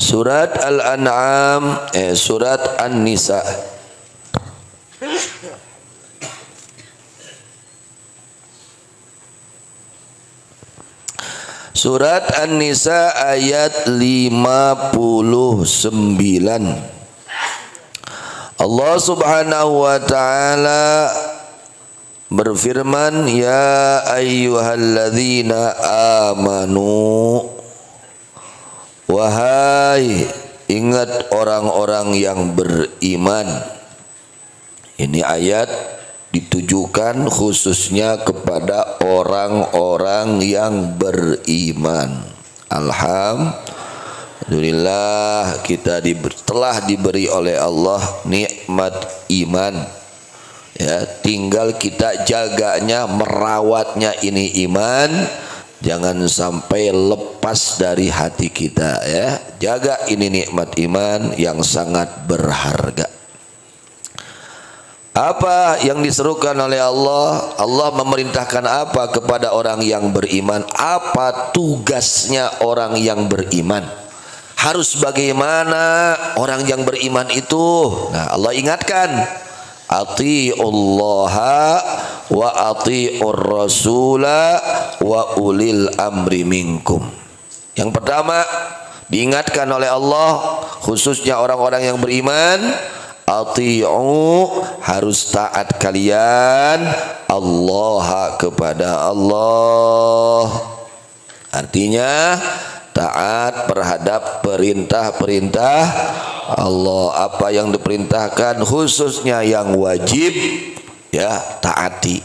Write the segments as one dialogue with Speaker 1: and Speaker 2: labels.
Speaker 1: Surat Al-An'am, surat An-Nisa. Surat An-Nisa ayat 59. Allah Subhanahu wa taala berfirman, ya ayyuhalladzina amanu, wahai ingat orang-orang yang beriman. Ini ayat ditujukan khususnya kepada orang-orang yang beriman. Alhamdulillah kita telah diberi oleh Allah nikmat iman. Ya, tinggal kita jaganya, merawatnya ini iman, jangan sampai lepas dari hati kita ya. Jaga ini nikmat iman yang sangat berharga. Apa yang diserukan oleh Allah? Allah memerintahkan apa kepada orang yang beriman? Apa tugasnya orang yang beriman? Harus bagaimana orang yang beriman itu? Nah, Allah ingatkan, atiullaha wa atiur rasula wa ulil amri minkum. Yang pertama diingatkan oleh Allah khususnya orang-orang yang beriman, ati'u, harus taat kalian Allah, kepada Allah. Artinya taat terhadap perintah-perintah Allah. Apa yang diperintahkan khususnya yang wajib ya taati.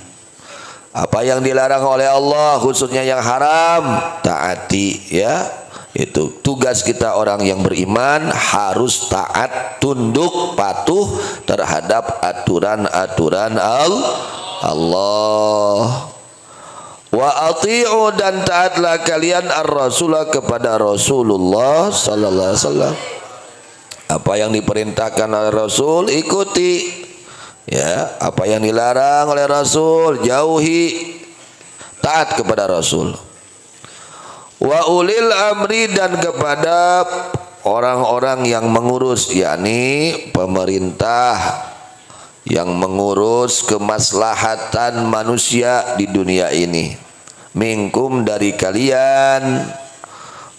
Speaker 1: Apa yang dilarang oleh Allah khususnya yang haram taati ya. Itu tugas kita orang yang beriman, harus taat, tunduk, patuh terhadap aturan-aturan Allah. Wa ati'u, dan taatlah kalian ar-rasulah, kepada Rasulullah sallallahu alaihi wasallam. Apa yang diperintahkan oleh Rasul ikuti. Ya, apa yang dilarang oleh Rasul jauhi. Taat kepada Rasul. Wa ulil amri, dan kepada orang-orang yang mengurus, yakni pemerintah yang mengurus kemaslahatan manusia di dunia ini. Minkum, dari kalian,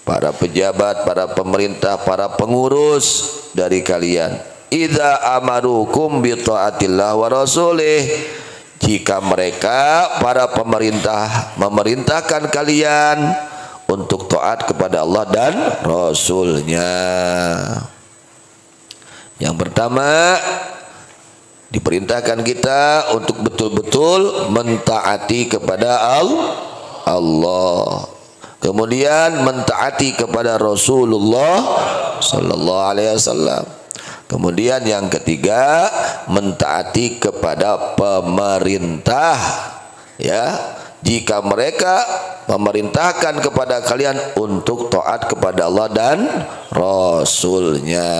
Speaker 1: para pejabat, para pemerintah, para pengurus dari kalian. Idza amarukum bi taatillah wa rasulih, jika mereka para pemerintah memerintahkan kalian untuk taat kepada Allah dan Rasulnya. Yang pertama, diperintahkan kita untuk betul-betul mentaati kepada Allah. Kemudian mentaati kepada Rasulullah sallallahu alaihi wasallam. Kemudian yang ketiga, mentaati kepada pemerintah ya. Jika mereka memerintahkan kepada kalian untuk taat kepada Allah dan Rasulnya.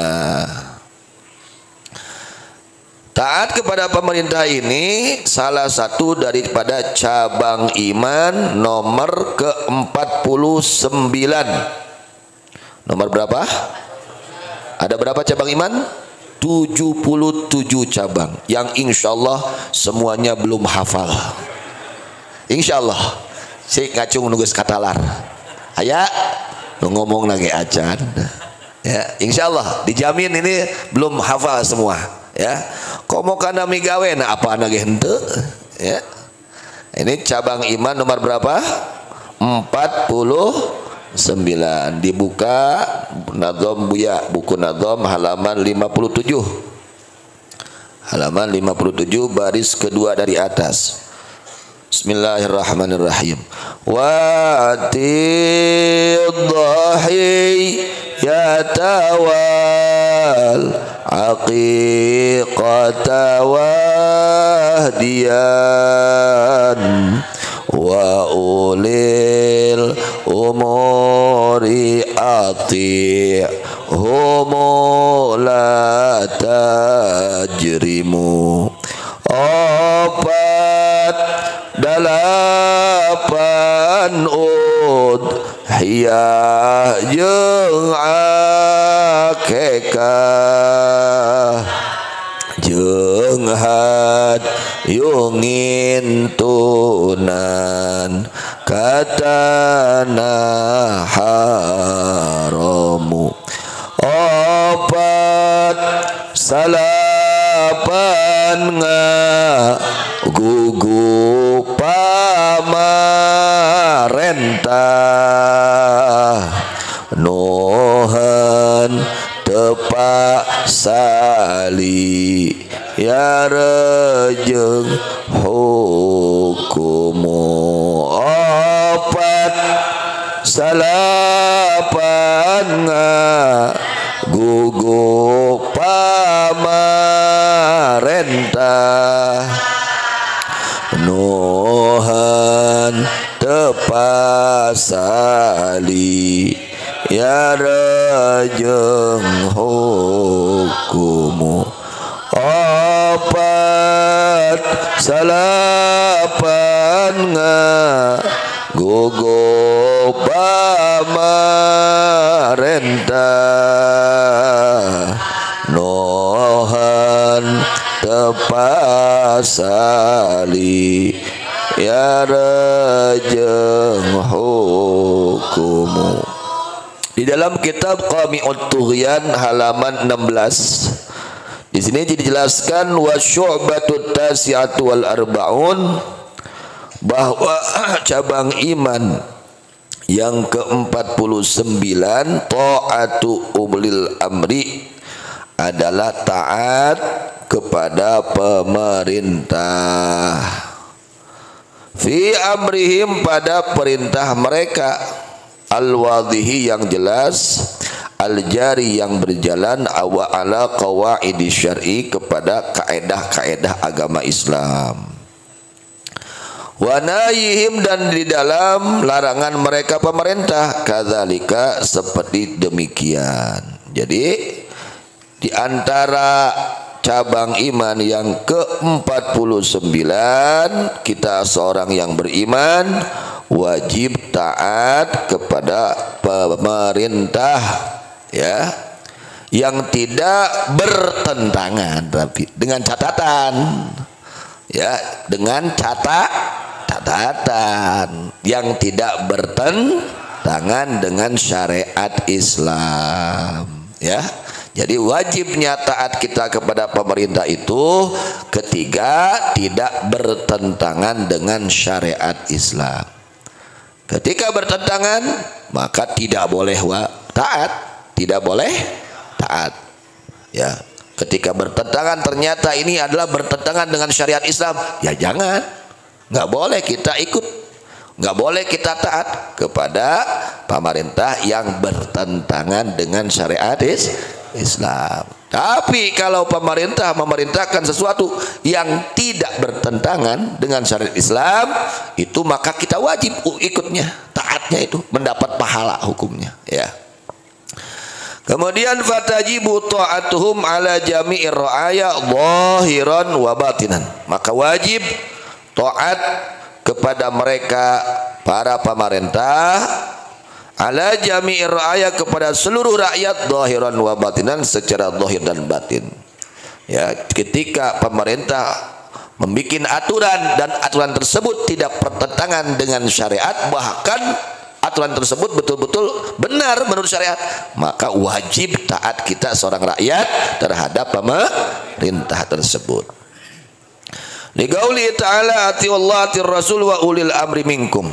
Speaker 1: Taat kepada pemerintah ini salah satu daripada cabang iman nomor ke-49. Nomor berapa? Ada berapa cabang iman? 77 cabang yang insyaallah semuanya belum hafal. Insyaallah si ngacung nunggu katalar aya ngomong lagi acan ya, insyaallah dijamin ini belum hafal semua ya. Komo kana migawe na apa nage henteu ya. Ini cabang iman nomor berapa? 49. Dibuka Nadhom Buya, buku Nadhom halaman 57. Halaman 57 baris kedua dari atas. Bismillahirrahmanirrahim. Wa tiddahi ya tawal aqiqata wahdiyan wa ulil umuri ati'humu la tajrimu. Opat dalapan udhiyah jeung keka jeung yungin tunan katana haramu opat salapan gugu pamarentah nohan tepak sali ya rejeng hukumu opat salapan gugu pamarentah nuhan tepasali ya rejeng hukumu opat salapan gugu pamarentah nohan tepasali ya rejeng hukumu. Di dalam kitab Qami'ut Tughyan halaman 16 di sini dijelaskan wa syu'batut tasi'atu wal arba'un, bahwa cabang iman yang ke-49 ta'atu ulil amri adalah taat kepada pemerintah fi amrihim pada perintah mereka al-wadhihi yang jelas al-jari yang berjalan awa ala qawaidi syar'i kepada kaedah-kaedah agama Islam wa nahihim dan di dalam larangan mereka pemerintah kadzalika seperti demikian. Jadi di antara cabang iman yang ke-49 kita seorang yang beriman wajib taat kepada pemerintah ya, yang tidak bertentangan, tapi dengan catatan ya, dengan catatan yang tidak bertentangan dengan syariat Islam ya. Jadi wajibnya taat kita kepada pemerintah itu ketiga tidak bertentangan dengan syariat Islam. Ketika bertentangan maka tidak boleh taat, tidak boleh taat. Ya, ketika bertentangan ternyata ini adalah bertentangan dengan syariat Islam, ya jangan, nggak boleh kita ikut, nggak boleh kita taat kepada pemerintah yang bertentangan dengan syariat Islam. Tapi kalau pemerintah memerintahkan sesuatu yang tidak bertentangan dengan syariat Islam, itu maka kita wajib ikutnya, taatnya itu mendapat pahala hukumnya ya. Kemudian fatajibu ta'atuhum ala jami'ir ra'aya zahiran wa batinan, maka wajib taat kepada mereka para pemerintah ala jami'ir ra'aya kepada seluruh rakyat zahiran wa batinan secara zahir dan batin ya. Ketika pemerintah membuat aturan dan aturan tersebut tidak bertentangan dengan syariat, bahkan aturan tersebut betul-betul benar menurut syariat, maka wajib taat kita seorang rakyat terhadap pemerintah tersebut. Liqauli ta'ala atiullah atir rasul wa ulil amri minkum.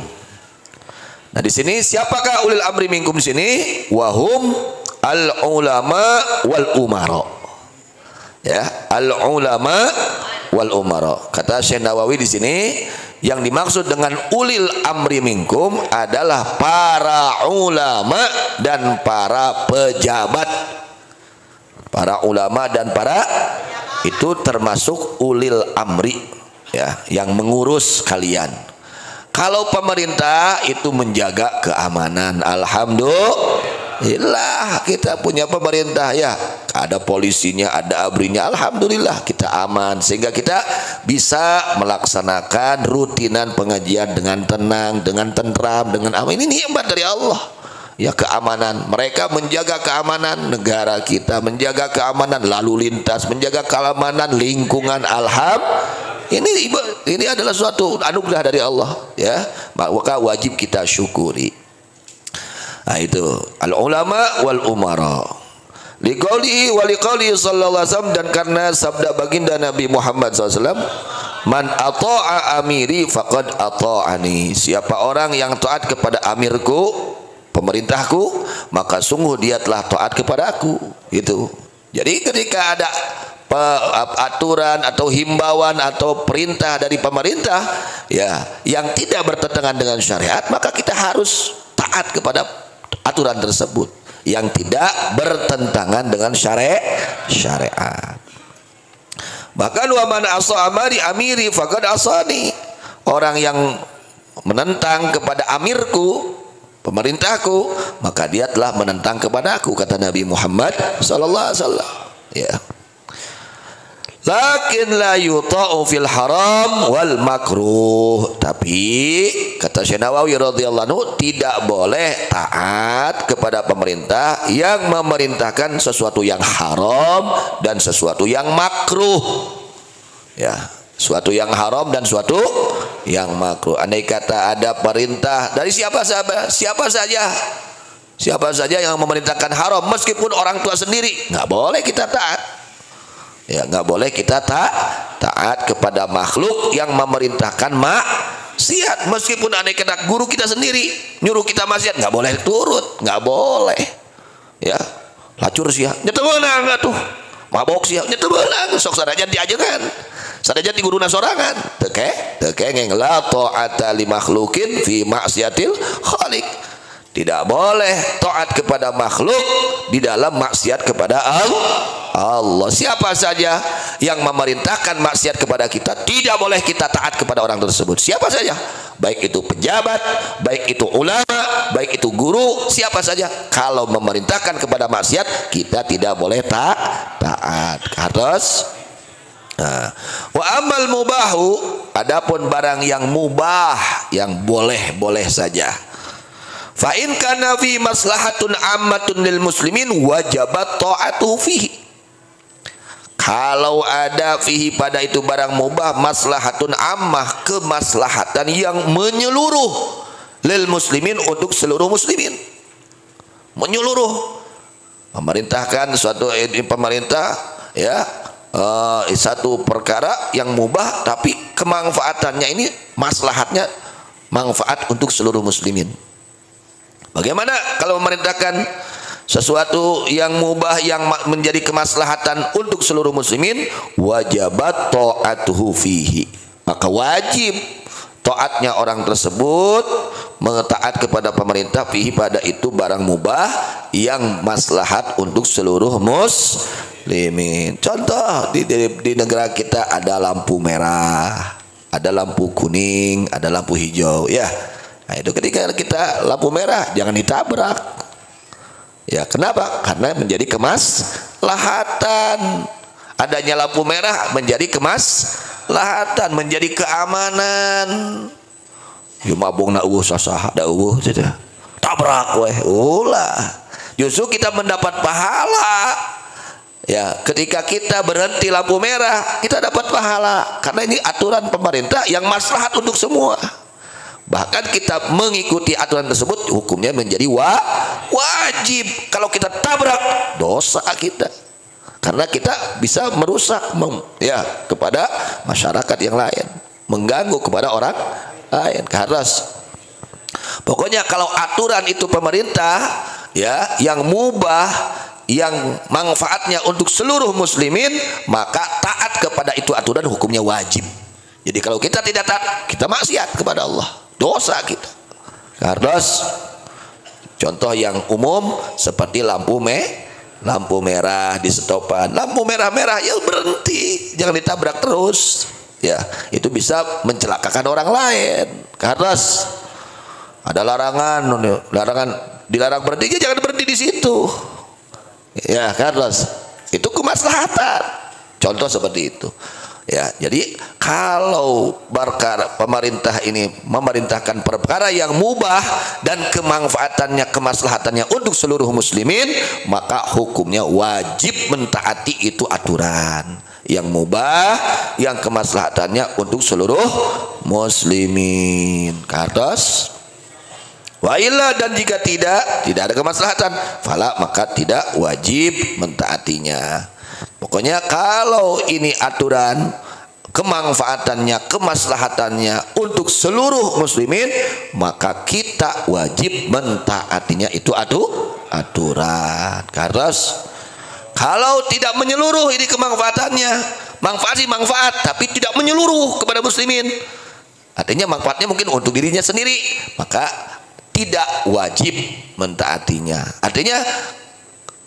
Speaker 1: Nah di sini siapakah ulil amri minkum di sini? Wahum al ulama wal umara. Ya, al ulama wal umara. Kata Syekh Nawawi di sini yang dimaksud dengan ulil amri minkum adalah para ulama dan para pejabat. Para ulama dan para itu termasuk ulil amri ya, yang mengurus kalian. Kalau pemerintah itu menjaga keamanan, alhamdulillah kita punya pemerintah ya, ada polisinya, ada abrinya, alhamdulillah kita aman sehingga kita bisa melaksanakan rutinan pengajian dengan tenang, dengan tentram, dengan aman. Ini nikmat dari Allah. ya keamanan. Mereka menjaga keamanan negara kita, menjaga keamanan lalu lintas, menjaga keamanan lingkungan. Ini adalah suatu anugerah dari Allah, ya, maka wajib kita syukuri. Nah, itu al ulama wal umara. Liqaulihi wa liqaulihi sallallahu alaihi wasallam, dan karena sabda baginda Nabi Muhammad SAW, man ata'a amiri faqad ata'ani. Siapa orang yang taat kepada amirku, pemerintahku, maka sungguh dia telah taat kepada aku. Itu. Jadi ketika ada aturan atau himbauan atau perintah dari pemerintah, ya, yang tidak bertentangan dengan syariat, maka kita harus taat kepada aturan tersebut yang tidak bertentangan dengan syariat. Bahkan wa man asa amiri faqad asani. Orang yang menentang kepada amirku, pemerintahku, maka dia telah menentang kepada aku, kata Nabi Muhammad sallallahu alaihi wasallam. Ya. Lakin la yuta'u fil haram wal makruh. Tapi kata Syekh Nawawi radhiyallahu anhu, tidak boleh taat kepada pemerintah yang memerintahkan sesuatu yang haram dan sesuatu yang makruh. Ya, suatu yang haram dan suatu yang makruh. Andai kata ada perintah dari siapa saja yang memerintahkan haram, meskipun orang tua sendiri, nggak boleh kita taat. Ya, nggak boleh kita taat kepada makhluk yang memerintahkan maksiat, meskipun andai kata guru kita sendiri nyuruh kita maksiat, nggak boleh turut, nggak boleh. Ya, lacur sih, nyetel benang nggak tuh, mabok sih, nyetel benang, sok sadajan diajengan, sadajan di guru nasorangan, teke ngeng la ta'ata li makhlukin fi maksiatil khaliq. Tidak boleh taat kepada makhluk di dalam maksiat kepada Allah. Siapa saja yang memerintahkan maksiat kepada kita, tidak boleh kita taat kepada orang tersebut. Siapa saja, baik itu pejabat, baik itu ulama, baik itu guru, siapa saja, kalau memerintahkan kepada maksiat, kita tidak boleh taat. Harus. Nah, wa amal mubahu, adapun barang yang mubah, yang boleh saja. Fa in kana fi maslahatun ammatun lil muslimin wajabat ta'atuhu fihi. Kalau ada fihi pada itu barang mubah maslahatun ammah, kemaslahatan yang menyeluruh, lil muslimin untuk seluruh muslimin. Menyeluruh. Memerintahkan suatu pemerintah, ya, satu perkara yang mubah tapi kemanfaatannya ini maslahatnya manfaat untuk seluruh muslimin. Bagaimana kalau memerintahkan sesuatu yang mubah yang menjadi kemaslahatan untuk seluruh muslimin? Wajabat ta'atuhu fihi. Maka wajib taatnya orang tersebut mentaat kepada pemerintah fihi pada itu barang mubah yang maslahat untuk seluruh muslimin. Contoh di negara kita ada lampu merah, ada lampu kuning, ada lampu hijau, ya. Nah, itu ketika kita lampu merah jangan ditabrak. Ya, kenapa? Karena menjadi kemaslahatan. Adanya lampu merah menjadi kemaslahatan, menjadi keamanan. Ya mabung na sasaha da tidak. Tabrak weh, ulah. Justru kita mendapat pahala. Ya, ketika kita berhenti lampu merah, kita dapat pahala karena ini aturan pemerintah yang maslahat untuk semua. Bahkan kita mengikuti aturan tersebut, hukumnya menjadi wajib. Kalau kita tabrak, dosa kita, karena kita bisa merusak kepada masyarakat yang lain, mengganggu kepada orang lain. Harus pokoknya kalau aturan itu pemerintah, ya, yang mubah, yang manfaatnya untuk seluruh muslimin, maka taat kepada itu aturan, hukumnya wajib. Jadi kalau kita tidak taat, kita maksiat kepada Allah, dosa kita. Harus. Contoh yang umum seperti lampu merah di stopan, lampu merah ya berhenti, jangan ditabrak terus. Ya, itu bisa mencelakakan orang lain. Harus. Ada larangan dilarang berhenti, jangan berhenti di situ. Ya, harus. Itu kemaslahatan. Contoh seperti itu. Ya, jadi kalau pemerintah ini memerintahkan perkara yang mubah dan kemanfaatannya, kemaslahatannya untuk seluruh muslimin, maka hukumnya wajib mentaati itu aturan yang mubah, yang kemaslahatannya untuk seluruh muslimin. Kados. Wa illa, dan jika tidak ada kemaslahatan, fala, maka tidak wajib mentaatinya. Pokoknya kalau ini aturan kemanfaatannya, kemaslahatannya untuk seluruh muslimin, maka kita wajib mentaatinya itu aturan. Kados. Kalau tidak menyeluruh ini kemanfaatannya, manfaat sih manfaat, tapi tidak menyeluruh kepada muslimin, artinya manfaatnya mungkin untuk dirinya sendiri, maka tidak wajib mentaatinya. Artinya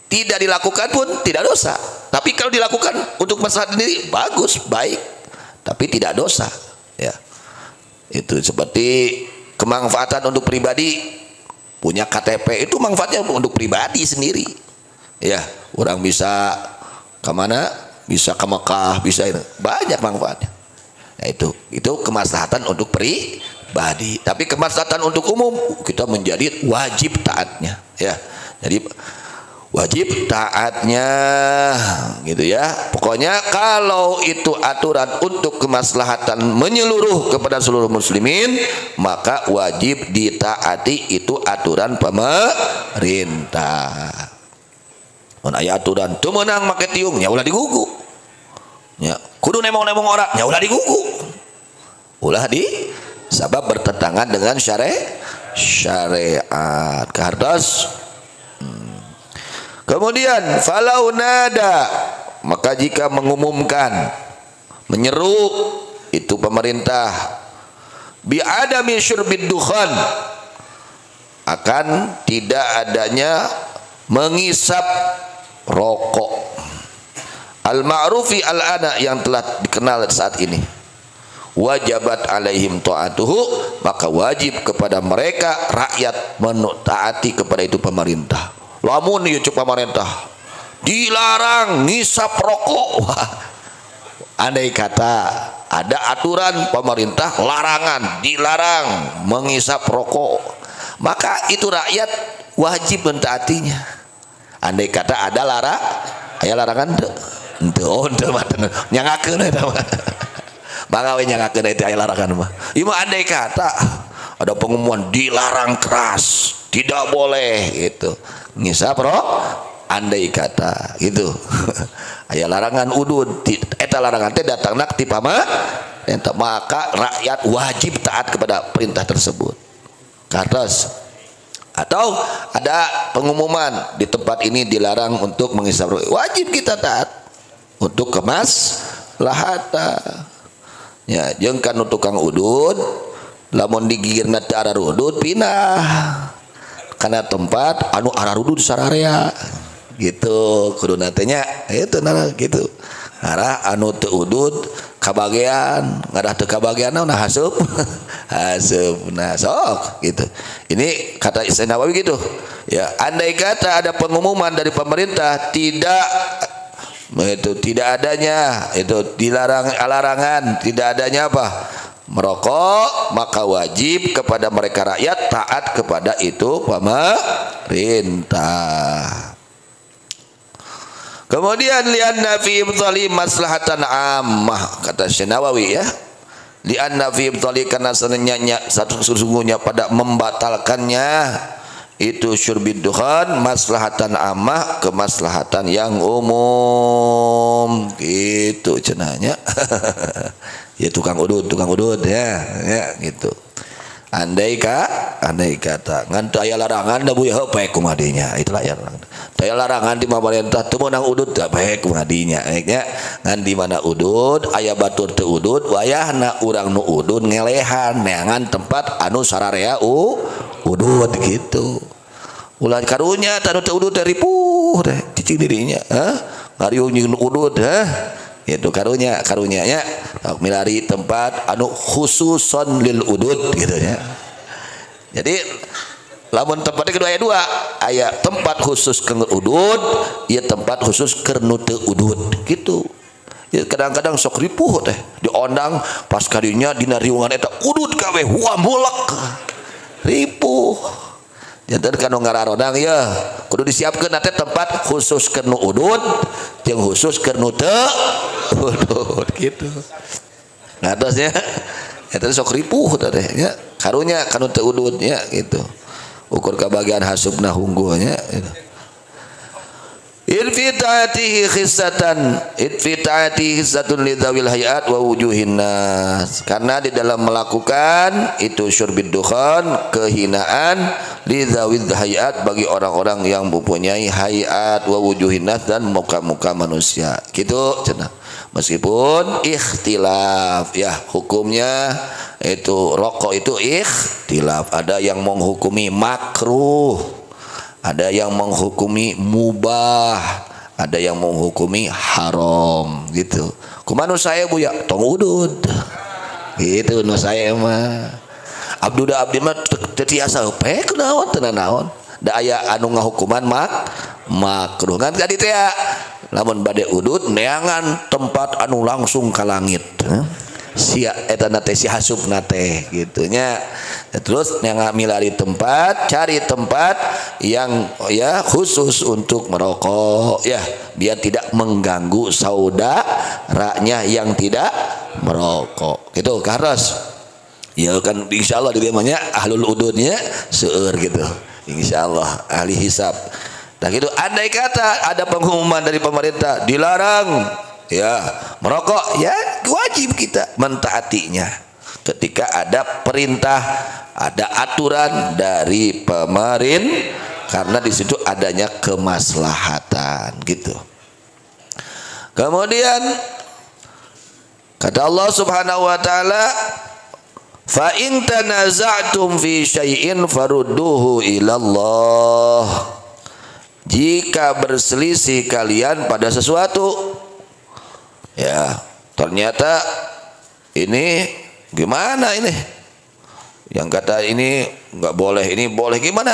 Speaker 1: tidak dilakukan pun tidak dosa, tapi kalau dilakukan untuk maslahat sendiri, bagus, baik, tapi tidak dosa. Ya, itu seperti kemanfaatan untuk pribadi, punya KTP itu manfaatnya untuk pribadi sendiri. Ya, orang bisa kemana? Bisa ke Mekah, bisa itu, banyak manfaatnya. Nah, itu kemaslahatan untuk pribadi. Tapi kemaslahatan untuk umum kita menjadi wajib taatnya. Ya, jadi wajib taatnya, gitu ya. Pokoknya kalau itu aturan untuk kemaslahatan menyeluruh kepada seluruh muslimin, maka wajib ditaati itu aturan pemerintah. Aya aturan teu meunang make tiung nya ulah digugu. Ya, kudu nemong-nemong orang nya ulah digugu. Ulah di sabab bertentangan dengan syariat. Kados. Kemudian falau nada, maka jika mengumumkan, menyeru itu pemerintah bi adami syurbid dukhan, akan tidak adanya mengisap rokok al-ma'rufi al-ana, yang telah dikenal saat ini, wajabat alaihim ta'atuhu, maka wajib kepada mereka rakyat mentaati kepada itu pemerintah. Lamun ieu pemerintah dilarang ngisap rokok, wah, andai kata ada aturan pemerintah larangan, dilarang mengisap rokok, maka itu rakyat wajib mentaatinya. Andai kata ada larangan henteu nyangakeun eta mah. Bagawe nyangakeun eta aya larangan mah. Ieu mah andai kata ada pengumuman dilarang keras, tidak boleh gitu. Ngisap andai kata gitu. Aya larangan udud, eta larangan teh datangna ti pamarentah, maka rakyat wajib taat kepada perintah tersebut. Kados. Atau ada pengumuman di tempat ini dilarang untuk mengisap rokok, wajib kita taat untuk kemaslahatan. Ya, jeung kan tukang udud, lamun digigirna teu arah udud pindah kana tempat anu arah udud sararea gitu, kuduna teh nya itu gitu. Arah anu teu udud kabagean, ngadah teu kabagean nah haseup haseup nah sok gitu. Ini kata Islam Nawawi gitu ya. Andai kata ada pengumuman dari pemerintah tidak adanya itu larangan, tidak adanya apa merokok, maka wajib kepada mereka rakyat taat kepada itu pemerintah. Kemudian lianna fi ibtali maslahatan ammah, kata Syekh Nawawi ya. Lianna fi ibtali, karena sesungguhnya pada membatalkannya itu syurbid dukhan maslahatan ammah, kemaslahatan yang umum gitu cenanya. Ya tukang udud ya gitu. Andai kata ngan teu aya larangan da buya heupe kumaha dinya, itulah ya larangan. Teu aya larangan di pemerintah teu meunang udud teu bae kumaha dinya nya. Ngan di mana udud aya batur teu udud, wayahna urang nu udud ngelehan neangan tempat anu sararea udud gitu. Ulah karunya tanu teu udud teh ripuh teh cicing dirinya, ngariung jeung udud itu karunya nya milari tempat anu khususon lil udud gitu ya. Jadi lamun tempatnya kedua aya dua, aya tempat khusus ke udud, ieu tempat khusus keur nu teu udud gitu. Ya kadang-kadang sok ripuh teh diondang pas kadinya dina riungan eta udud kabeh mulek ripuh. Janten kanu ngararodang ya kudu disiapkeun teh tempat khusus keur nu udud jeung khusus keur nu teu udud gitu. Ngatosnya eta sok ripuh teh nya karunya kanu teu udud nya gitu. Ukur kabagian hasubna hunggulnya gitu. Itfitatihi khissatun lidzawil hayat wa wujuhin nas. Karena di dalam melakukan itu syurbid dukhan kehinaan lidzawil hayat bagi orang-orang yang mempunyai hayat wa wujuhin nas dan muka-muka manusia. Gitu cenah. Meskipun ikhtilaf ya hukumnya itu rokok itu ikhtilaf. Ada yang menghukumi makruh, ada yang menghukumi mubah, ada yang menghukumi haram gitu. Kumaha saya Bu ya tong udud gitu nu saya mah abduda abdi mah teu tiasa pe kunaon teu naon da aya anu ngahukuman makruh kan tadi teh lamun bade udud neangan tempat anu langsung ka langit sia eta teh si hasupna teh gitu nya. Terus yang milari tempat, cari tempat yang ya khusus untuk merokok ya biar tidak mengganggu saudaranya yang tidak merokok gitu karos ya kan insyaallah di namanya ahlul ududnya seueur gitu insyaallah ahli hisab. Nah gitu andai kata ada pengumuman dari pemerintah dilarang ya merokok ya wajib kita mentaatinya. Ketika ada perintah, ada aturan dari pemerintah, karena di situ adanya kemaslahatan, gitu. Kemudian kata Allah Subhanahu Wa Taala, fa in tanaza'tum fi syai'in farudduhu ilallah. Jika berselisih kalian pada sesuatu, ya ternyata ini gimana ini yang kata ini nggak boleh ini boleh gimana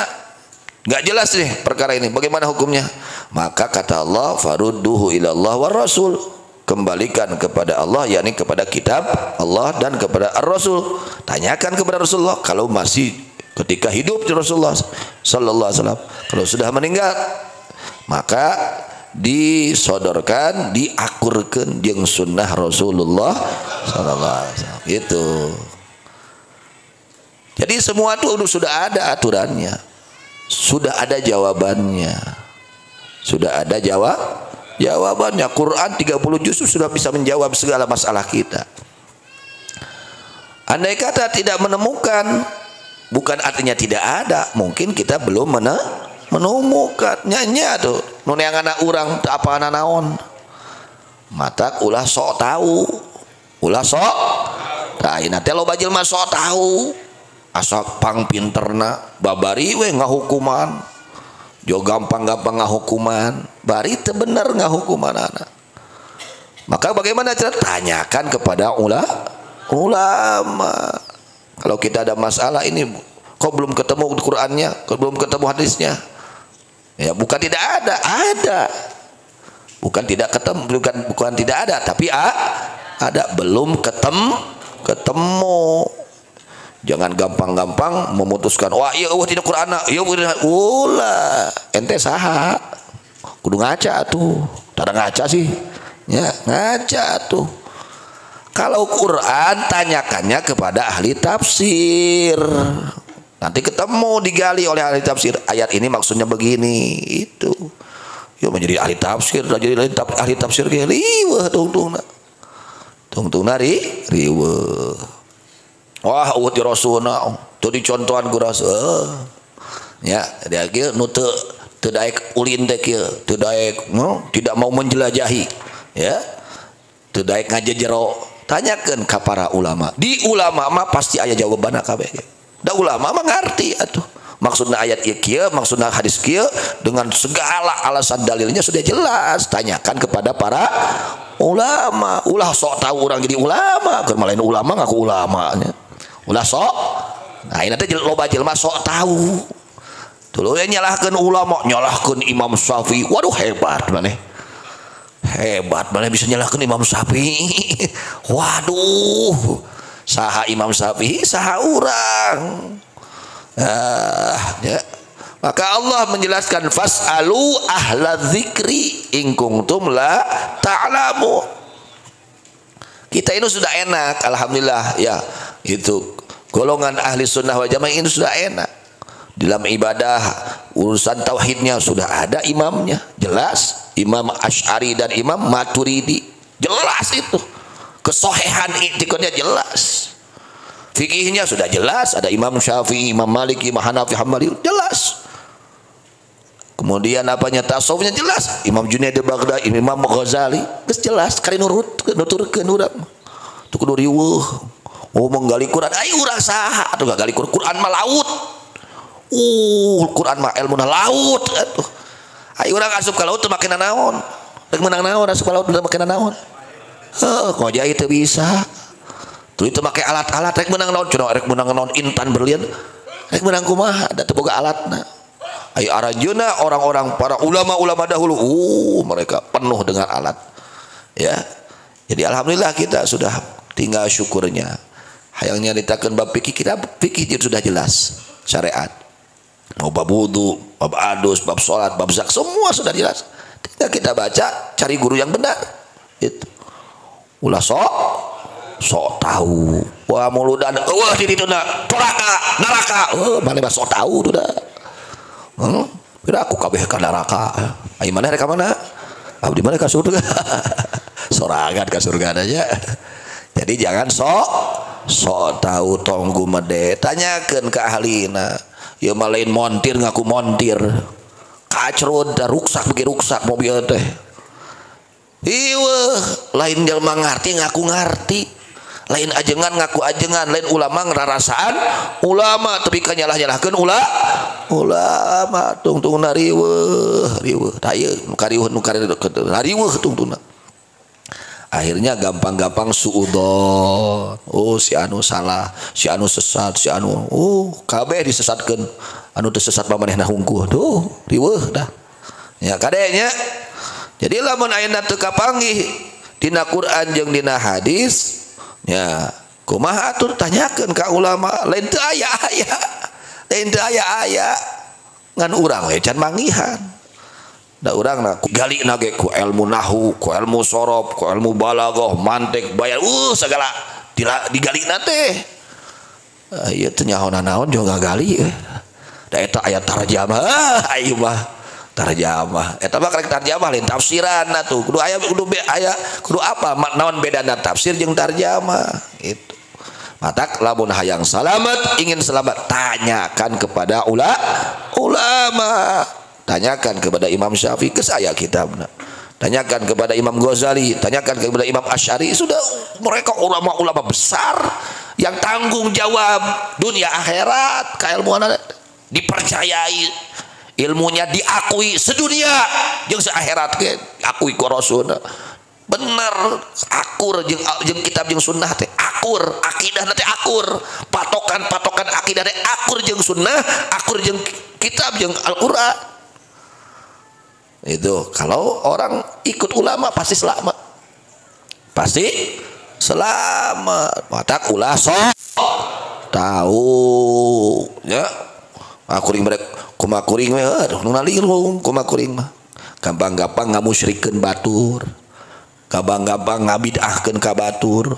Speaker 1: nggak jelas nih perkara ini bagaimana hukumnya maka kata Allah farudduhu ilallah war rasul kembalikan kepada Allah yakni kepada kitab Allah dan kepada ar-rasul tanyakan kepada Rasulullah kalau masih ketika hidup di Rasulullah sallallahu alaihi wasallam kalau sudah meninggal maka disodorkan diakurkan jeung sunnah Rasulullah sallallahu alaihi wasallam gitu. Jadi semua itu sudah ada aturannya, sudah ada jawabannya, sudah ada jawabannya. Quran 30 juz sudah bisa menjawab segala masalah kita. Andai kata tidak menemukan bukan artinya tidak ada, mungkin kita belum menemukan nyanya tuh nuneangan urang teu apana naon matak ulah sok tahu ulah sok tah ayeuna teh loba jelema sok tahu asa pang pinterna babari we ngahukuman jo gampang-gampang ngahukuman bari teu bener ngahukumanana maka bagaimana cara tanyakan kepada ulama kalau kita ada masalah ini kok belum ketemu Qur'annya kok belum ketemu hadisnya. Ya bukan tidak ada bukan tidak ketemu bukan tidak ada tapi ada belum ketemu jangan gampang-gampang memutuskan wah iya tidak Qur'an iya ulah ente saha kudu ngaca tuh tada ngaca sih ya ngaca tuh kalau Quran tanyakannya kepada ahli tafsir. Nanti ketemu digali oleh ahli tafsir ayat ini maksudnya begini itu. Yo menjadi ahli tafsir, jadi ahli tafsir ge liweuh tungtungna riweuh. Wah uut di rasulna teu dicontohan ku rasul. Ya, dia kieu nu teu daek ulin teh kieu, teu daek tidak mau menjelajahi. Ya. Teu daek ngajejero. Tanyakeun ka para ulama. Di ulama mah pasti aya jawabanna kabeh. Da ulama mah ngarti atuh. Maksudna ayat ieu kieu, maksudna hadis kieu dengan segala alasan dalilnya sudah jelas. Tanyakan kepada para ulama. Ulah sok tahu orang jadi ulama, keur malain ulama ngaku ulamanya. Ulah sok. Nah, ini teh loba jelema sok tahu. Tuluy nyalahkeun ulama, nyalahkeun Imam Syafi'i. Waduh hebat maneh. Hebat, mana bisa nyalahkan Imam Syafi'i. Waduh, saha Imam Syafi'i, saha urang. Ya. Maka Allah menjelaskan fas'alu ahla dzikri in kuntum la ta'lamu. Kita ini sudah enak, alhamdulillah ya. Itu golongan ahli sunnah wal jamaah ini sudah enak. Dalam ibadah urusan tauhidnya sudah ada imamnya, jelas. Imam Asy'ari dan Imam Maturidi, jelas itu. Kesohihan i'tiqadnya jelas. Fikihnya sudah jelas, ada Imam Syafi'i, Imam Maliki, Imam Hanafi, Hambali, jelas. Kemudian apanya tasawufnya jelas, Imam Junaid al-Baghdadi, Imam Ghazali, geus jelas kari nurut nuturkeun urang. Tu kudu riweuh. Oh menggali Quran, ai urang saha atuh gali Quran mah laut. Quran mah ilmuna laut atuh. Ai urang asup ka laut teu make naon. Rek meunang naon asup ka laut teu make naon. Heuh, ngojai teu bisa. Tuh itu make alat-alat rek meunang naon cenah rek meunang naon intan berlian. Rek meunang kumaha da teu boga alatna. Ai aranjeuna orang-orang para ulama-ulama dahulu, mereka penuh dengan alat. Ya. Jadi alhamdulillah kita sudah tinggal syukurnya. Hayangnya ditakeun bab fikih, kita fikih sudah jelas syariat. Mau bab wudu, bab adus, bab salat, bab zakat semua sudah jelas. Tinggal kita baca, cari guru yang benar. Itu. Ulah sok tahu. Wah muludan, wah di dituna neraka. Mana mah sok tahu tuh dah. Kira aku kabeh ka neraka. Ai mana rek ka mana? Abdi mana ka surga? Sorangan ka surga aja. Jadi jangan sok tahu tong gumede. Tanyakeun ka ahlina. Ieu mah lain montir ngaku montir. Kacrut da ruksak bagi ruksak mobil teh. Ieu lain jelema ngarti ngaku ngarti. Lain ajengan ngaku ajengan, lain ulama ngerarasaan ulama tapi kanyalah-nyalahkeun ulama tungtung riweuh tayeu nu kariweuh nu kariweuh tungtungna. Akhirnya gampang-gampang suudzon. Oh si anu salah, si anu sesat, si anu kabeh disesatkeun. Anu teu sesat mah manehna hungkuh. Duh, riweuh dah. Ya kadenya. Jadi lamun ayeuna teu kapanggih dina Quran jeung dina hadis, ya kumaha atur tanyakeun ka ulama. Lain teu aya ngan urang we can manggihan. Da urang na gali na ge ku ilmu nahwu, ku ilmu sorof, ku ilmu balaghah, mantik, bayan segala digalina teh. Ieu teh nyaho naon juga gali. Da eta aya tarjamah, ayo mah tarjamah. Eta mah karek tarjamah lain tafsiran atuh. Kudu aya kudu apa naon bedana tafsir jeung tarjamah. Itu. Matak lamun hayang selamat, ingin selamat, tanyakan kepada ulama. Tanyakan kepada Imam Syafi'i, ke saya kitabna. Tanyakan kepada Imam Ghazali, tanyakan kepada Imam Asy'ari. Sudah mereka ulama-ulama besar yang tanggung jawab dunia akhirat, kailmuan dipercayai, ilmunya diakui sedunia jeung seakhirat ge akui ku Rasulna. Bener akur jeung kitab jeung sunnah teh akur, akidah teh akur, patokan akidah teh akur jeung sunnah, akur jeung kitab jeung Al-Qur'an. Itu kalau orang ikut ulama pasti selamat, pasti selamat. Matak ulah sok tahu ya akuring mereka kumakuring we aduh nu nalirung kumakuring mah gampang-gampang ngamusyrikeun batur, gampang-gampang ngabidahkeun ka batur,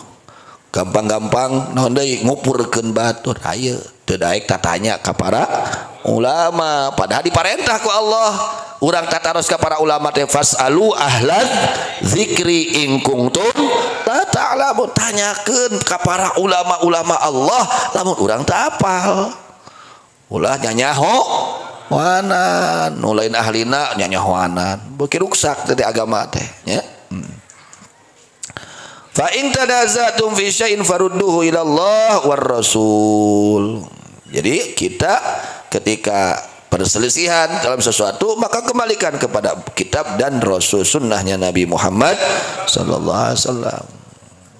Speaker 1: gampang-gampang naon deui ngupurkeun batur. Ayeuna teu daek tatanya ka para ulama, padahal diparentah ku Allah urang tataros ka para ulama teh fasalu ahlan zikri in kuntum la ta'lamun. Tanyakeun ka para ulama-ulama Allah lamun urang teu apal. Ulah nyanyaho wanan nu lain ahlina nyanyahoanan beuki ruksak teh agama teh nya. Fa in tanazatum fi syai'in farudduhu ila Allah war Rasul. Jadi kita ketika perselisihan dalam sesuatu maka kembalikan kepada kitab dan Rasul, sunnahnya Nabi Muhammad sallallahu alaihi wasallam.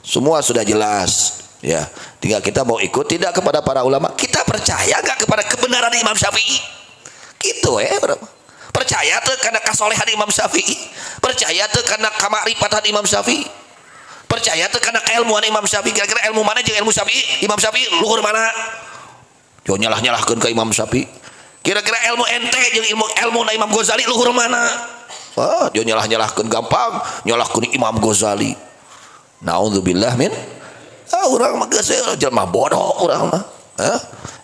Speaker 1: Semua sudah jelas ya. Tinggal kita mau ikut tidak kepada para ulama. Kita percaya enggak kepada kebenaran Imam Syafi'i? Gitu percaya teu kana kasolehan Imam Syafi'i, percaya teu kana kamarifatan Imam Syafi'i, percaya teu kana kailmuan Imam Syafi'i. Kira-kira ilmu mana jeung ilmu Syafi'i? Imam Syafi'i luhur mana? Jo nyalah-nyalahkeun ka Imam Syafi'i. Kira-kira ilmu ente jeung ilmu Imam Ghazali luhur mana? Wah, jo nyalah-nyalahkeun gampang, nyalahkeun Imam Ghazali. Naudzubillah min. Urang mah geus jelema bodoh urang mah.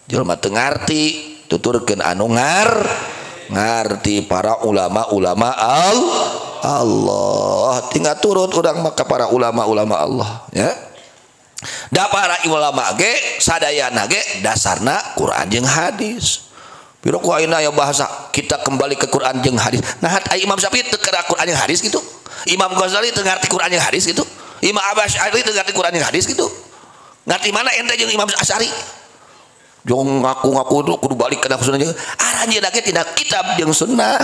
Speaker 1: Jelema teu ngarti, tuturkeun anu ngarti para ulama-ulama Allah. Tinggal turut urang mah ka para ulama-ulama Allah ya. Da para ulama ge sadayana ge dasarna Quran jeung hadis. Biro ku ayeuna aya bahasa kita kembali ke Quran jeung hadis. Nah, Imam Syafi'i teu kira Quran jeung hadis gitu. Imam Ghazali teu ngarti Quran jeung hadis gitu. Imam Asy'ari teu ngarti Quran jeung hadis gitu. Ngarti mana ente jeung Imam Asy'ari? Jong ngaku-ngaku kudu balik kana sunnah jeung aranjeuna ge tina kitab jeung sunnah.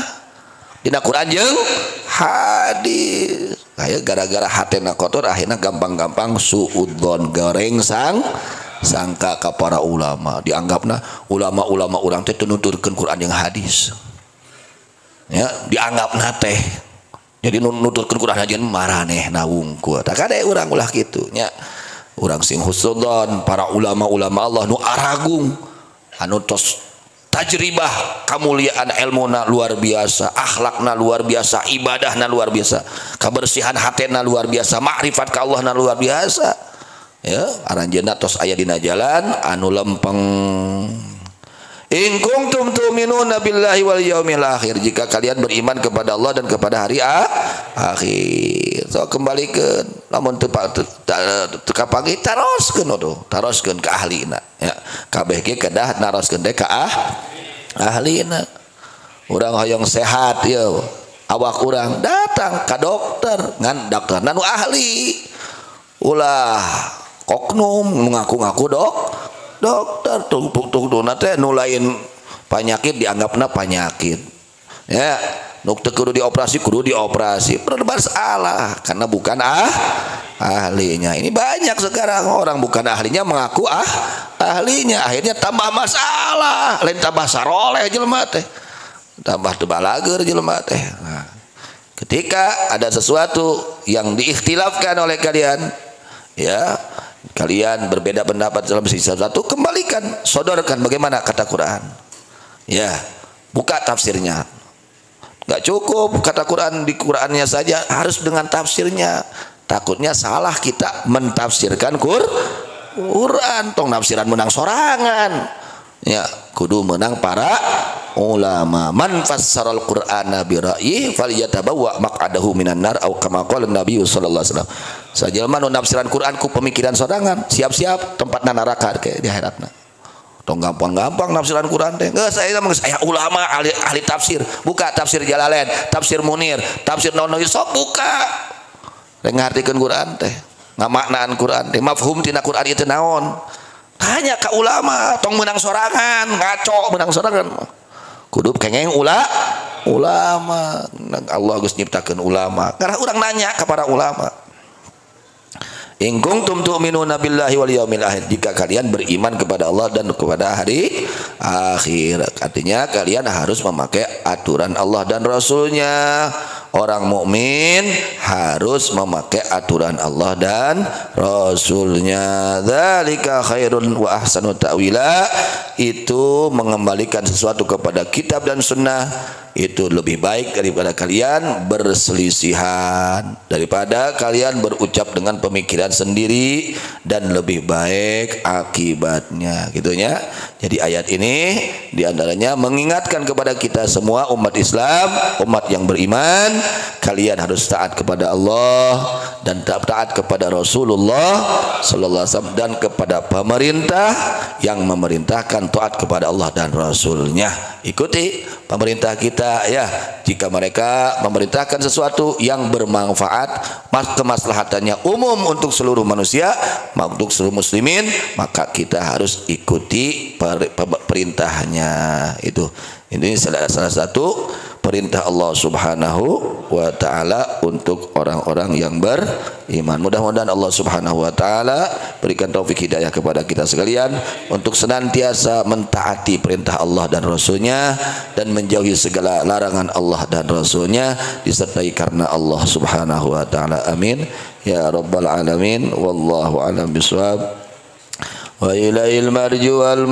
Speaker 1: Tina Quran jeung hadis. Aya gara-gara hatena kotor akhirna gampang-gampang suudzon goreng sangka ka para ulama. Dianggapna ulama-ulama urang teh teu nuturkeun Quran jeung hadis. Ya, dianggapna teh. Jadi nuturkeun Quran aja maranehna wungkul. Tak ada urang ulah kitu nya. Urang sing husnudzon para ulama-ulama Allah nu aragung anu tos tajribah kamuliaan ilmuna luar biasa, akhlakna luar biasa, ibadahna luar biasa, kebersihan hatena luar biasa, makrifat ka Allahna luar biasa. Ya, aranjeunna tos aya dina jalan anu lempeng. In kuntum tu'minuna billahi wal yaumil akhir, jika kalian beriman kepada Allah dan kepada hari akhir. So kembalikan lamun teu kapagi taroskeun ka ahlina ya. Kabeh ge kedah naroskeun teh ka ahlina. Urang hoyong sehat ya, awak urang datang ka dokter ngan dokterna nu ahli. Ulah koknum mengaku-ngaku dokter tuk teh nu lain penyakit dianggapna penyakit ya, nu teu kudu dioperasi bener salah karena bukan ahlinya. Ini banyak sekarang orang bukan ahlinya mengaku ahlinya, akhirnya tambah masalah, lain tambah saroleh jelema teh, tambah teu balager jelema teh. Nah, ketika ada sesuatu yang diikhtilafkan oleh kalian ya, kalian berbeda pendapat dalam sesuatu, kembalikan, sodorkan bagaimana kata Quran ya, buka tafsirnya. Gak cukup kata Quran di Qurannya saja, harus dengan tafsirnya. Takutnya salah kita mentafsirkan Quran, tong nafsiran menang sorangan ya, kudu menang para ulama. Man fassaral Qur'ana bi ra'yi falyatabawwa maq'adahu minan nar au kama qala Nabi sallallahu alaihi wasallam. Sajelma nu nafsiran Quran ku pemikiran sorangan, siap-siap tempatna neraka ke di akhiratna. Tong gampang-gampang nafsiran Quran teh. Geus aya mah aya ulama ahli tafsir. Buka tafsir Jalalain, tafsir Munir, tafsir naon sok buka. Rek ngartikeun Quran teh, ngamaknaan Quran teh, mafhum tina Quran ieu teh naon. Tanya ka ulama, tong menang sorangan, ngaco menang sorangan. Kudu kengeng ulama. Allah geus nyiptakeun ulama. Karena urang nanya ka para ulama. In kuntum tu'minuna billahi wal yaumil akhir, jika kalian beriman kepada Allah dan kepada hari akhir, artinya kalian harus memakai aturan Allah dan Rasulnya. Orang mukmin harus memakai aturan Allah dan Rasulnya. Dzalika khairun wa ahsanu ta'wila, itu mengembalikan sesuatu kepada kitab dan sunnah itu lebih baik daripada kalian berselisihan, daripada kalian berucap dengan pemikiran sendiri, dan lebih baik akibatnya gitunya. Jadi ayat ini diantaranya mengingatkan kepada kita semua umat Islam, umat yang beriman, kalian harus taat kepada Allah dan taat kepada Rasulullah sallallahu alaihi wasallam, dan kepada pemerintah yang memerintahkan taat kepada Allah dan Rasulnya. Ikuti pemerintah kita ya, jika mereka memerintahkan sesuatu yang bermanfaat, kemaslahatannya umum untuk seluruh manusia, untuk seluruh muslimin, maka kita harus ikuti perintahnya. Itu ini salah satu perintah Allah Subhanahu wa taala untuk orang-orang yang beriman. Mudah-mudahan Allah Subhanahu wa taala berikan taufik hidayah kepada kita sekalian untuk senantiasa mentaati perintah Allah dan Rasulnya dan menjauhi segala larangan Allah dan Rasulnya, disertai karena Allah Subhanahu wa taala. Amin ya rabbal alamin. Wallahu a'lam bishawab. Wa ilaihil marju wal